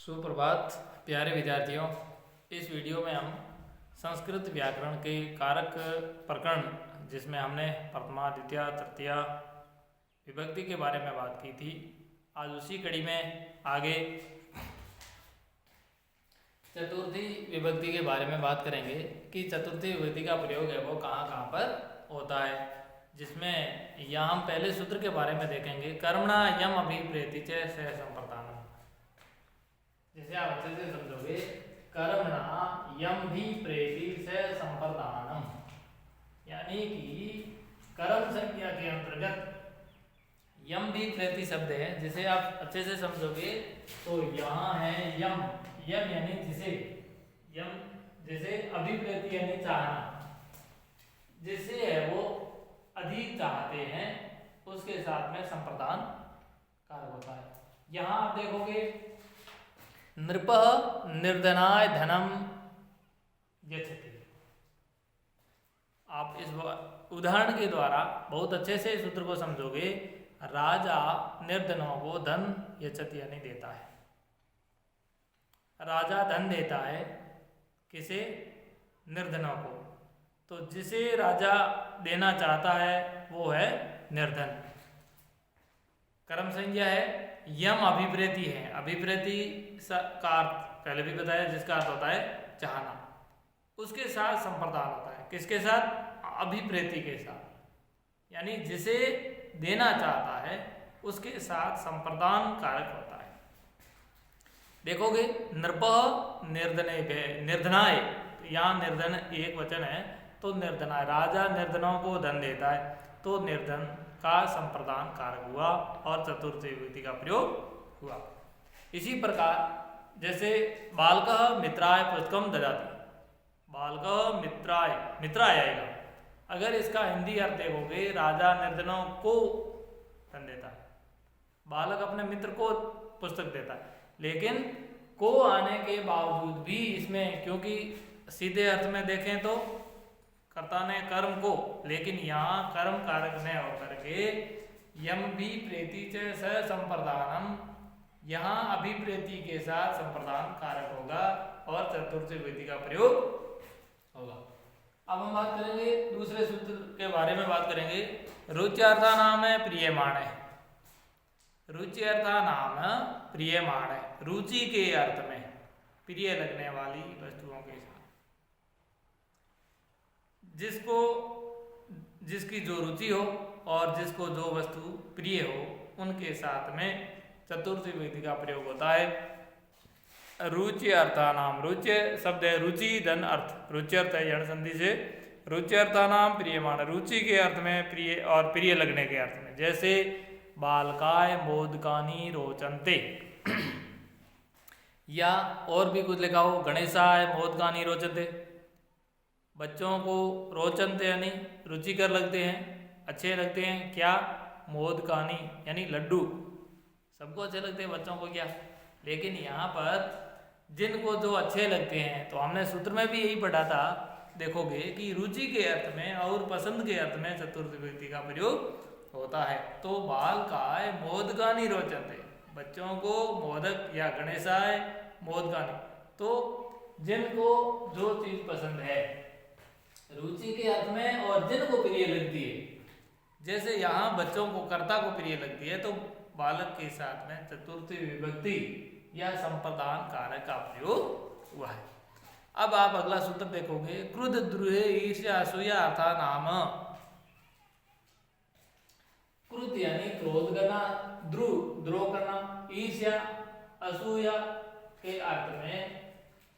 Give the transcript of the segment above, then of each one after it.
सुप्रभात प्यारे विद्यार्थियों। इस वीडियो में हम संस्कृत व्याकरण के कारक प्रकरण जिसमें हमने प्रथमा द्वितीया तृतीया विभक्ति के बारे में बात की थी, आज उसी कड़ी में आगे चतुर्थी विभक्ति के बारे में बात करेंगे कि चतुर्थी विभक्ति का प्रयोग है वो कहाँ कहाँ पर होता है। जिसमें यहाँ हम पहले सूत्र के बारे में देखेंगे, कर्मणा यम अभिप्रेति च सह संप्रदानम। जैसे आप अच्छे से समझोगे, कर्मणा यम भी प्रेति से संप्रदानम, यानी कि कर्म संज्ञा के अंतर्गत यम भी प्रेति शब्द है। जिसे आप अच्छे से समझोगे तो यहाँ है यम, यम यानी जिसे, यम जैसे अभिप्रेति यानी चाहना, जिसे है वो अधिक चाहते हैं उसके साथ में संप्रदान कारक होता है। यहाँ आप देखोगे नृपः निर्धनाय धनम यच्छति। आप इस उदाहरण के द्वारा बहुत अच्छे से सूत्र को समझोगे। राजा निर्धनों को धन यच्छति यानी देता है। राजा धन देता है किसे? निर्धनों को। तो जिसे राजा देना चाहता है वो है निर्धन। कर्म संज्ञा है, यम अभिप्रेति है। अभिप्रेति का अर्थ पहले भी बताया, जिसका अर्थ होता है चाहना। उसके साथ संप्रदान होता है। किसके साथ? अभिप्रेति के साथ, यानी जिसे देना चाहता है उसके साथ संप्रदान कारक होता है। देखोगे नृपः निर्धने निर्धनाय, यहाँ निर्धन एक वचन है तो निर्धनाय, राजा निर्धनों को धन देता है तो निर्धन का संप्रदान कारक हुआ और चतुर्थी विभक्ति का प्रयोग हुआ। इसी प्रकार जैसे बालकः मित्राय पुस्तकम ददाति, बालकः मित्राय, मित्राय आएगा। अगर इसका हिंदी अर्थ देखोगे, राजा निर्धनों को धन देता है, बालक अपने मित्र को पुस्तक देता है। लेकिन को आने के बावजूद भी इसमें, क्योंकि सीधे अर्थ में देखें तो कर्ता ने कर्म को, लेकिन यहाँ कर्म कारक न होकर के यम भी प्रेति च सह संप्रदानम, यहाँ अभिप्रेति के साथ संप्रदान कारक होगा और चतुर्थी विभक्ति का प्रयोग होगा। अब हम बात करेंगे दूसरे सूत्र के बारे में बात करेंगे। रुच्यर्था नाम है प्रियमाण है। रुच्यर्था नाम प्रियमाण है, रुचि के अर्थ में प्रिय लगने वाली वस्तुओं के साथ, जिसको जिसकी जो रुचि हो और जिसको जो वस्तु प्रिय हो उनके साथ में चतुर्थी विभक्ति का प्रयोग होता है। रुचि अर्थानाम, रुचि शब्द है रुचि धन अर्थ, रुचि अर्थ है यण संधि से, रुचि अर्थानाम प्रियमाण, रुचि के अर्थ में प्रिय और प्रिय लगने के अर्थ में। जैसे बालकाय मोदकानी रोचन्ते, या और भी कुछ लिखा हो, गणेशाय मोदकानी रोचन्ते, बच्चों को रोचन्ते यानी रुचिकर लगते हैं, अच्छे लगते हैं। क्या? मोदकानी यानी लड्डू, सबको अच्छे लगते हैं बच्चों को, क्या? लेकिन यहाँ पर जिनको जो अच्छे लगते हैं, तो हमने सूत्र में भी यही पढ़ा था, देखोगे कि रुचि के अर्थ में और पसंद के अर्थ में चतुर्थी विभक्ति का प्रयोग होता है। तो बालकाय मोदकानी रोचन्ते, बच्चों को मोदक, या गणेशाय मोदकानी, तो जिनको जो चीज पसंद है रुचि के अर्थ में और जिनको प्रिय लगती है, जैसे यहाँ बच्चों को, कर्ता को प्रिय लगती है, तो बालक के साथ में चतुर्थी विभक्ति या संप्रदान कारक का प्रयोग हुआ है। अब आप अगला सूत्र देखोगे, क्रुद्ध द्रुहे ईर्ष्या असूया अर्था नाम। क्रुद्ध यानी क्रोध करना, द्रोह करना, ईर्ष्या असूया के अर्थ में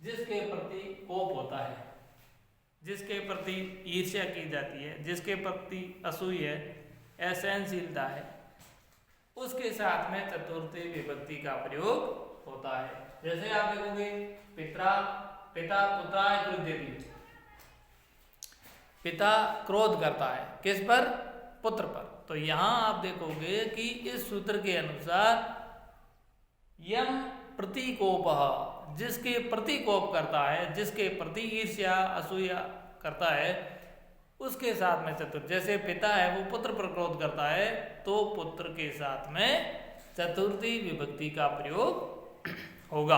जिसके प्रति कोप होता है, जिसके प्रति ईर्ष्या की जाती है, जिसके प्रति असूया है, असहनशीलता है, उसके साथ में चतुर्थी विभक्ति का प्रयोग होता है। जैसे आप देखोगे पिता पुत्राय क्रुध्यति, पिता क्रोध करता है किस पर? पुत्र पर। तो यहाँ आप देखोगे कि इस सूत्र के अनुसार यम प्रतिकोपः, जिसके प्रति कोप करता है, जिसके प्रति ईर्ष्या असूया करता है, उसके साथ में चतुर्थ, जैसे पिता है वो पुत्र पर क्रोध करता है तो पुत्र के साथ में चतुर्थी विभक्ति का प्रयोग होगा।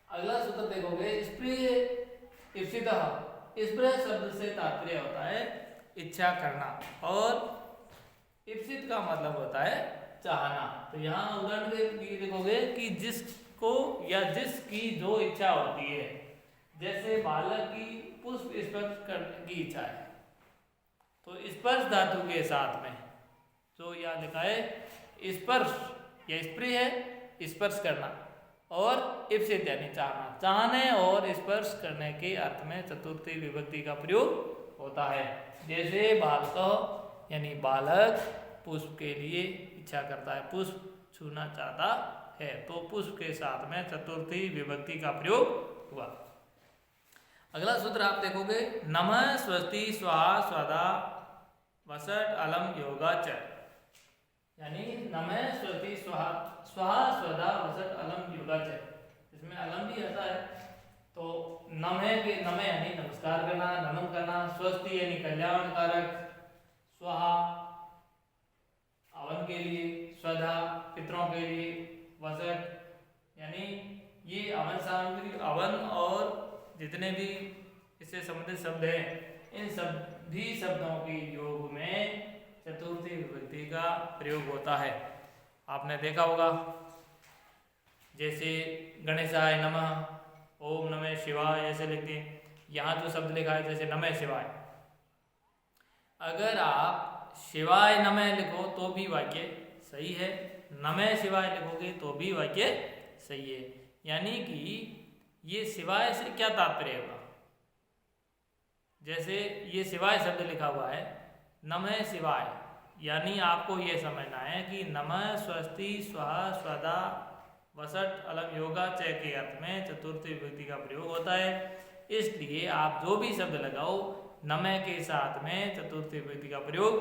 अगला सूत्र देखोगे, स्प्रिय इप्सितः, स्प्रिय शब्द से तात्पर्य होता है इच्छा करना, और इप्सित का मतलब होता है चाहना। तो यहाँ उदाहरण देखोगे कि जिसको या जिसकी जो इच्छा होती है, जैसे बालक की पुष्प स्पर्श करने की इच्छा है, तो स्पर्श धातु के साथ में जो यहाँ लिखा है स्पर्श या स्प्रिय है स्पर्श करना, और इप्सित यानी चाहना, चाहने और स्पर्श करने के अर्थ में चतुर्थी विभक्ति का प्रयोग होता है। जैसे बालक यानी बालक पुष्प के लिए इच्छा करता है, पुष्प छूना चाहता है, तो पुष्प के साथ में चतुर्थी विभक्ति का प्रयोग हुआ। अगला सूत्र आप देखोगे, नमः स्वस्ति स्वाहा स्वधा वसट अलम योगा च, यानी नमः स्वस्ति स्वाहा स्वधा वसट अलम योगा च, इसमें अलम भी आता है। तो नमः यानी नमस्कार करना, नमन करना, स्वस्ति यानी कल्याणकारक, स्वाहा हवन के लिए, स्वधा पितरों के लिए, वसट यानी ये हवन सामग्री, हवन और जितने भी इससे संबंधित शब्द हैं, इन सभी शब्दों के योग में चतुर्थी विभक्ति का प्रयोग होता है। आपने देखा होगा, जैसे गणेशाय नमः, ओम नमः शिवाय ऐसे लिखते हैं। यहाँ जो शब्द लिखा है जैसे नमः शिवाय, अगर आप शिवाय नमः लिखो तो भी वाक्य सही है, नमः शिवाय लिखोगे तो भी वाक्य सही है। यानी कि ये शिवाय से क्या तात्पर्य होगा, जैसे ये शिवाय शब्द लिखा हुआ है नमः शिवाय, यानी आपको ये समझना है कि नमः स्वस्ति स्वाहा स्वधा वसट अलम योगा च के अर्थ में चतुर्थी विभक्ति का प्रयोग होता है। इसलिए आप जो भी शब्द लगाओ नमः के साथ में चतुर्थी विभक्ति का प्रयोग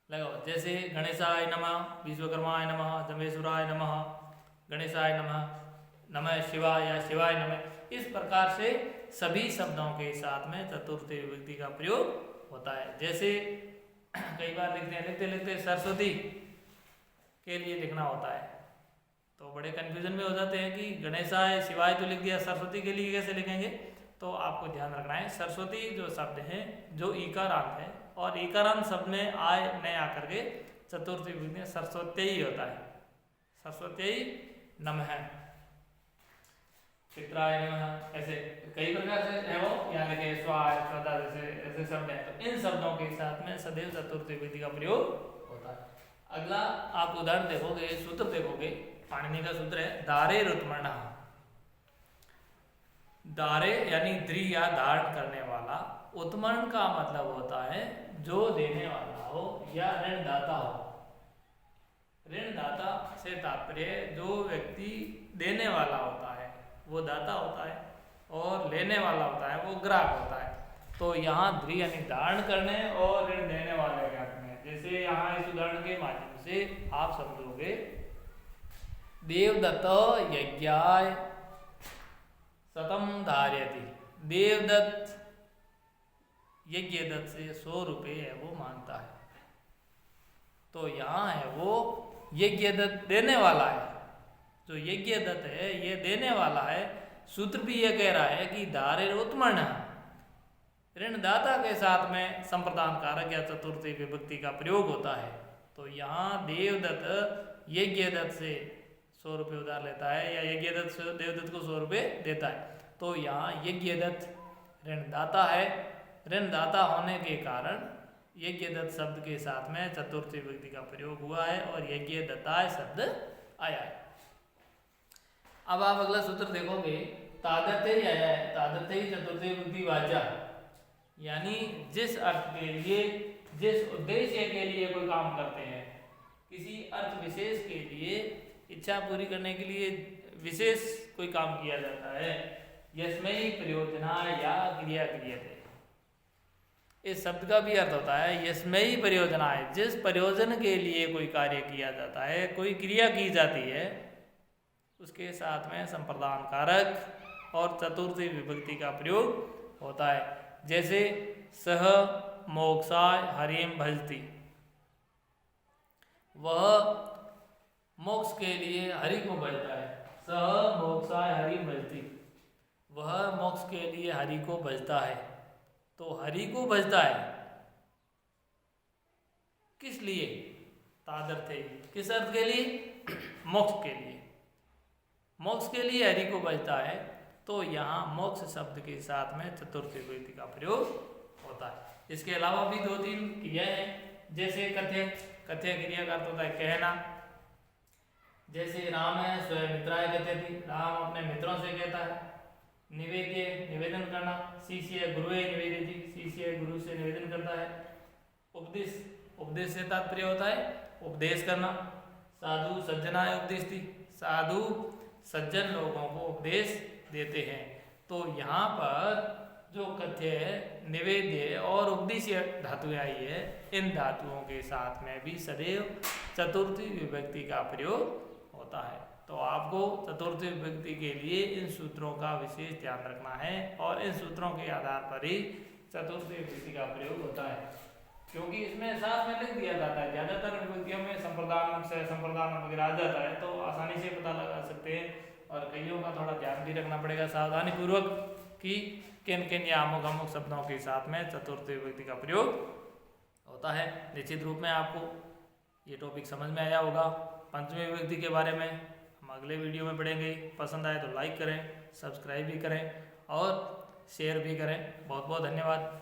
लगाओ। जैसे गणेशाय नमः, विश्वकर्माय नमः, जमेश्वराय नमः, गणेशाय नमः, नमः शिवाय या शिवाय नमः, इस प्रकार से सभी शब्दों के साथ में चतुर्थी विभक्ति का प्रयोग होता है। जैसे कई बार लिखते लिखते सरस्वती के लिए लिखना होता है, तो बड़े कन्फ्यूजन में हो जाते हैं कि गणेशाय शिवाय तो लिख दिया, सरस्वती के लिए कैसे लिखेंगे। तो आपको ध्यान रखना है, सरस्वती जो शब्द है जो ईकारांत है, और ईकारांत शब्द में आय न आकर के चतुर्थी विभक्ति सरस्वती ही होता है, सरस्वती नमः, चित्राय नमः, ऐसे कई प्रकार से है वो, यहाँ लिखे स्वाय स्वधा जैसे ऐसे शब्द हैं। तो इन शब्दों के साथ में सदैव चतुर्थी विभक्ति का प्रयोग होता है। अगला आप उदाहरण देखोगे, सूत्र देखोगे, पाणिनि का सूत्र है दारे रुत्मणः। दारे यानी द्रि या धारण करने वाला, उत्मर्ण का मतलब होता है जो देने वाला हो या ऋणदाता हो। ऋणदाता से तात्पर्य जो व्यक्ति देने वाला होता है वो दाता होता है, और लेने वाला होता है वो ग्राहक होता है। तो यहाँ द्रि यानी धारण करने और ऋण देने वाले के अर्थ में, जैसे यहाँ इस उदाहरण के माध्यम से आप समझोगे, देवदत्त यज्ञाय शतम धार्यति, देवदत्त यज्ञ दत्त से 100 रुपये है वो मांगता है। तो यहाँ है वो यज्ञ दत्त देने वाला है, जो यज्ञ दत्त है ये देने वाला है। सूत्र भी ये कह रहा है कि दारे उत्मर्ण, ऋणदाता के साथ में संप्रदान कारक या चतुर्थी विभक्ति का प्रयोग होता है। तो यहाँ देवदत्त यज्ञ दत्त से 100 रुपये उधार लेता है, या यज्ञ दत्त देवदत्त को 100 रुपये देता है। तो यहाँ यज्ञ दत्त ऋणदाता है, ऋणदाता होने के कारण यज्ञ दत्त शब्द के साथ में चतुर्थी विभक्ति का प्रयोग हुआ है, और यज्ञ दत्ताय शब्द आया है। अब आप अगला सूत्र देखोगे, तादत्ते ही आया है, तादत्ते ही चतुर्थी विभक्ति वाचा, यानी जिस अर्थ के लिए, जिस उद्देश्य के लिए कोई काम करते हैं, किसी अर्थ विशेष के लिए इच्छा पूरी करने के लिए विशेष कोई काम किया जाता है, यस्मै प्रयोजना या क्रिया क्रियते। इस शब्द का भी अर्थ होता है यस्मै प्रयोजना है, जिस प्रयोजन के लिए कोई कार्य किया जाता है, कोई क्रिया की जाती है, उसके साथ में संप्रदान कारक और चतुर्थी विभक्ति का प्रयोग होता है। जैसे सह मोक्षाय हरिम भजति, वह मोक्ष के लिए हरि को भजता है। सह मोक्षाय हरि भजति, वह मोक्ष के लिए हरि को भजता है। तो हरि को भजता है किस लिए? तादर्थे, किस अर्थ के लिए? मोक्ष के लिए। मोक्ष के लिए हरि को भजता है, तो यहाँ मोक्ष शब्द के साथ में चतुर्थ विभक्ति का प्रयोग होता है। इसके अलावा भी 2-3 क्रिया है, जैसे कथ्य, कथ्य क्रिया का अर्थ होता है कहना। जैसे राम है स्वयं मित्राय कथयति, राम अपने मित्रों से कहता है। निवेद्य, निवेदन करना। शिष्य गुरुवे निवेदिति, शिष्य गुरु से निवेदन करता है। उपदेश, उपदेश से तात्पर्य होता है उपदेश करना। साधु सज्जनाय उपदेशति, साधु सज्जन लोगों को उपदेश देते हैं। तो यहाँ पर जो कथ्य, निवेद्य और उपदेशीय धातुएं आई है, इन धातुओं के साथ में भी सदैव चतुर्थी विभक्ति का प्रयोग होता है। तो आपको चतुर्थी विभक्ति के लिए इन सूत्रों का विशेष ध्यान रखना है और इन सूत्रों के आधार पर ही चतुर्थी विभक्ति का प्रयोग होता है, क्योंकि इसमें साथ में लिख दिया जाता है। ज़्यादातर विभक्तियों में संप्रदान से संप्रदान वगैरह आ जाता है, तो आसानी से पता लगा सकते हैं। और कईयों का थोड़ा ध्यान भी रखना पड़ेगा सावधानी पूर्वक कि किन किन या अमुक अमुक शब्दों के साथ में चतुर्थी विभक्ति का प्रयोग होता है। निश्चित रूप में आपको ये टॉपिक समझ में आया होगा। पंचमी विभक्ति के बारे में हम अगले वीडियो में पढ़ेंगे। पसंद आए तो लाइक करें, सब्सक्राइब भी करें और शेयर भी करें। बहुत बहुत धन्यवाद।